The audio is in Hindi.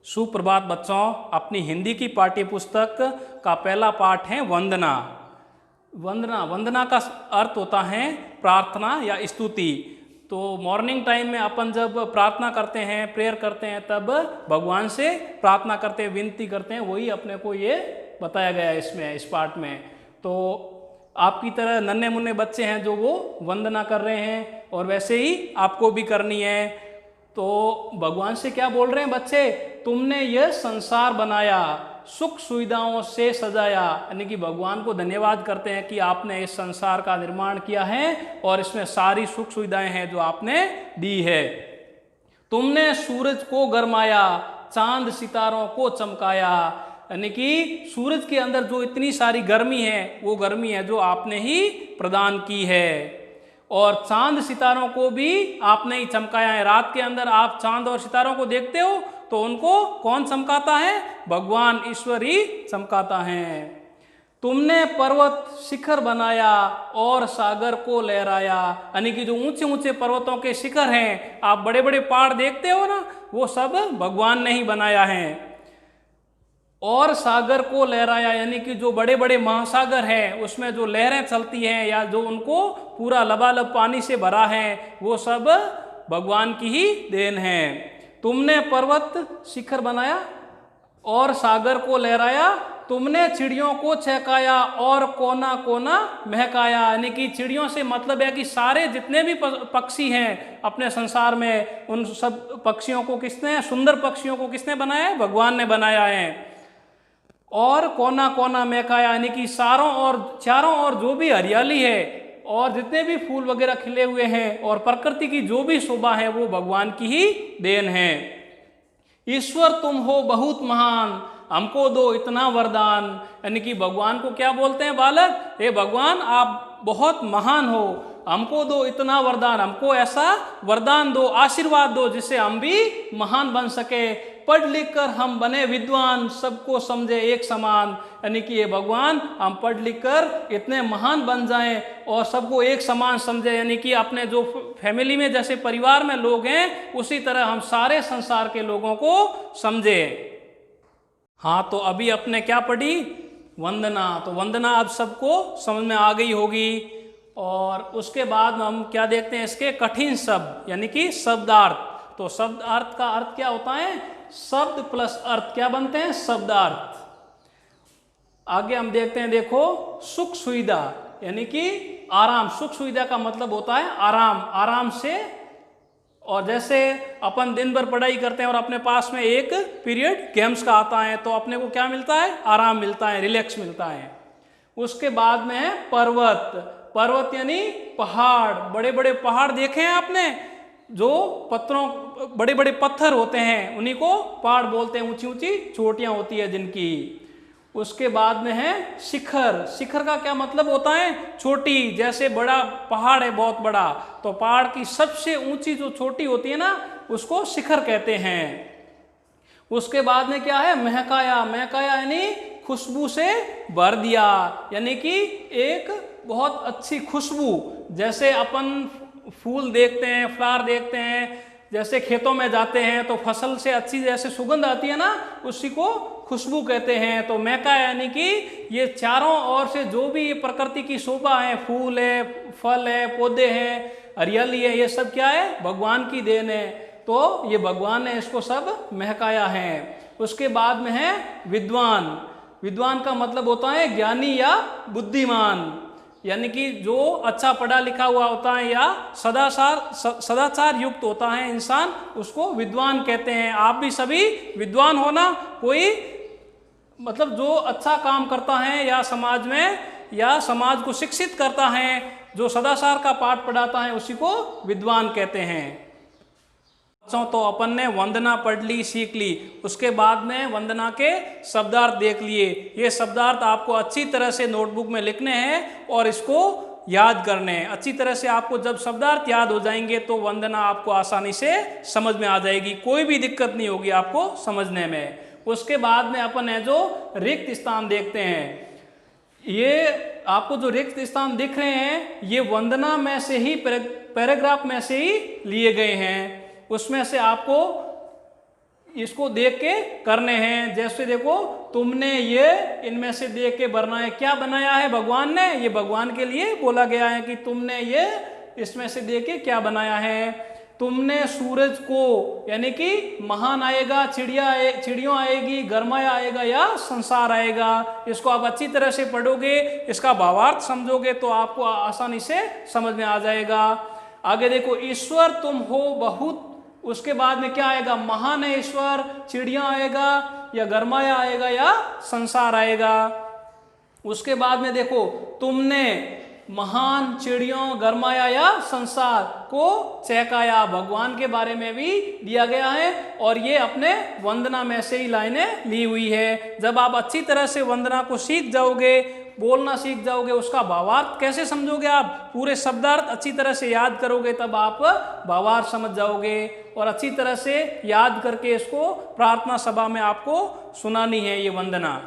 सुप्रभात बच्चों, अपनी हिंदी की पाठ्य पुस्तक का पहला पाठ है वंदना। वंदना का अर्थ होता है प्रार्थना या स्तुति। तो मॉर्निंग टाइम में अपन जब प्रार्थना करते हैं, प्रेयर करते हैं, तब भगवान से प्रार्थना करते हैं, विनती करते हैं। वही अपने को ये बताया गया है इसमें, इस पाठ में। तो आपकी तरह नन्हे मुन्ने बच्चे हैं जो वो वंदना कर रहे हैं, और वैसे ही आपको भी करनी है। तो भगवान से क्या बोल रहे हैं बच्चे? तुमने यह संसार बनाया, सुख सुविधाओं से सजाया। यानी कि भगवान को धन्यवाद करते हैं कि आपने इस संसार का निर्माण किया है और इसमें सारी सुख सुविधाएं हैं जो आपने दी है। तुमने सूरज को गरमाया, चांद सितारों को चमकाया। यानी कि सूरज के अंदर जो इतनी सारी गर्मी है, वो गर्मी है जो आपने ही प्रदान की है। और चांद सितारों को भी आपने ही चमकाया है। रात के अंदर आप चांद और सितारों को देखते हो तो उनको कौन चमकाता है? भगवान ईश्वर ही चमकाता है। तुमने पर्वत शिखर बनाया और सागर को लहराया। यानी कि जो ऊंचे ऊंचे पर्वतों के शिखर हैं, आप बड़े बड़े पहाड़ देखते हो ना, वो सब भगवान ने ही बनाया है। और सागर को लहराया, यानी कि जो बड़े बड़े महासागर हैं उसमें जो लहरें चलती हैं या जो उनको पूरा लबालब पानी से भरा है, वो सब भगवान की ही देन है। तुमने पर्वत शिखर बनाया और सागर को लहराया। तुमने चिड़ियों को चहकाया और कोना कोना महकाया। यानी कि चिड़ियों से मतलब है कि सारे जितने भी पक्षी हैं अपने संसार में, उन सब पक्षियों को किसने, सुंदर पक्षियों को किसने बनाया है? भगवान ने बनाया है। और कोना कोना महकाया, यानी कि चारों ओर जो भी हरियाली है और जितने भी फूल वगैरह खिले हुए हैं और प्रकृति की जो भी शोभा है, वो भगवान की ही देन है। ईश्वर तुम हो बहुत महान, हमको दो इतना वरदान। यानी कि भगवान को क्या बोलते हैं बालक? हे भगवान, आप बहुत महान हो, हमको दो इतना वरदान, हमको ऐसा वरदान दो, आशीर्वाद दो जिससे हम भी महान बन सके। पढ़ लिख कर हम बने विद्वान, सबको समझे एक समान। यानी कि ये भगवान, हम पढ़ लिख कर इतने महान बन जाएं और सबको एक समान समझे। यानी कि अपने जो फैमिली में जैसे परिवार में लोग हैं, उसी तरह हम सारे संसार के लोगों को समझे। हाँ, तो अभी अपने क्या पढ़ी? वंदना। तो वंदना अब सबको समझ में आ गई होगी। और उसके बाद हम क्या देखते हैं? इसके कठिन शब्द, यानी कि शब्दार्थ। तो शब्दार्थ का अर्थ क्या होता है? शब्द प्लस अर्थ क्या बनते हैं? शब्दार्थ। आगे हम देखते हैं, देखो, सुख सुविधा यानी कि आराम। सुख सुविधा का मतलब होता है आराम, आराम से। और जैसे अपन दिन भर पढ़ाई करते हैं और अपने पास में एक पीरियड गेम्स का आता है, तो अपने को क्या मिलता है? आराम मिलता है, रिलैक्स मिलता है। उसके बाद में है पर्वत। पर्वत यानी पहाड़। बड़े बड़े पहाड़ देखे हैं आपने? जो बड़े बड़े पत्थर होते हैं, उन्हीं को पहाड़ बोलते हैं। ऊंची ऊंची चोटियां होती है जिनकी। उसके बाद में है शिखर। शिखर का क्या मतलब होता है? चोटी। जैसे बड़ा पहाड़ है, बहुत बड़ा, तो पहाड़ की सबसे ऊंची जो चोटी होती है ना, उसको शिखर कहते हैं। उसके बाद में क्या है? महकाया। महकाया यानी खुशबू से भर दिया। यानी कि एक बहुत अच्छी खुशबू। जैसे अपन फूल देखते हैं, फ्लावर देखते हैं, जैसे खेतों में जाते हैं तो फसल से अच्छी जैसे सुगंध आती है ना, उसी को खुशबू कहते हैं। तो महका यानी कि ये चारों ओर से जो भी ये प्रकृति की शोभा है, फूल है, फल है, पौधे हैं, हरियाली है, ये सब क्या है? भगवान की देन है। तो ये भगवान ने इसको सब महकाया है। उसके बाद में है विद्वान। विद्वान का मतलब होता है ज्ञानी या बुद्धिमान। यानी कि जो अच्छा पढ़ा लिखा हुआ होता है या सदाचार युक्त होता है इंसान, उसको विद्वान कहते हैं। आप भी सभी विद्वान हो ना। कोई मतलब जो अच्छा काम करता है या समाज में या समाज को शिक्षित करता है, जो सदाचार का पाठ पढ़ाता है, उसी को विद्वान कहते हैं। तो अपन ने वंदना पढ़ ली, सीख ली। उसके बाद में वंदना के शब्दार्थ देख लिए। ये शब्दार्थ आपको अच्छी तरह से नोटबुक में लिखने हैं और इसको याद करने हैं। अच्छी तरह से आपको जब शब्दार्थ याद हो जाएंगे तो वंदना आपको आसानी से समझ में आ जाएगी। कोई भी दिक्कत नहीं होगी आपको समझने में। उसके बाद में अपन है जो रिक्त स्थान देखते हैं। ये आपको जो रिक्त स्थान दिख रहे हैं, ये वंदना में से ही, पैराग्राफ में से ही लिए गए हैं। उसमें से आपको इसको देख के करने हैं। जैसे देखो, तुमने ये इनमें से देख के बनाया, क्या बनाया है भगवान ने, ये भगवान के लिए बोला गया है कि तुमने ये इसमें से देख के क्या बनाया है। तुमने सूरज को, यानी कि महान आएगा, चिड़ियों आएगी, गरमाया आएगा या संसार आएगा। इसको आप अच्छी तरह से पढ़ोगे, इसका भावार्थ समझोगे तो आपको आसानी से समझ में आ जाएगा। आगे देखो, ईश्वर तुम हो बहुत, उसके बाद में क्या आएगा, महान है ईश्वर, चिड़िया आएगा या गरमाया आएगा या संसार आएगा। उसके बाद में देखो, तुमने महान, चिड़ियों, गरमाया या संसार को चहकाया, भगवान के बारे में भी दिया गया है और ये अपने वंदना में से ही लाइनें ली हुई है। जब आप अच्छी तरह से वंदना को सीख जाओगे, बोलना सीख जाओगे, उसका भावार्थ कैसे समझोगे, आप पूरे शब्दार्थ अच्छी तरह से याद करोगे, तब आप भावार्थ समझ जाओगे और अच्छी तरह से याद करके इसको प्रार्थना सभा में आपको सुनानी है ये वंदना।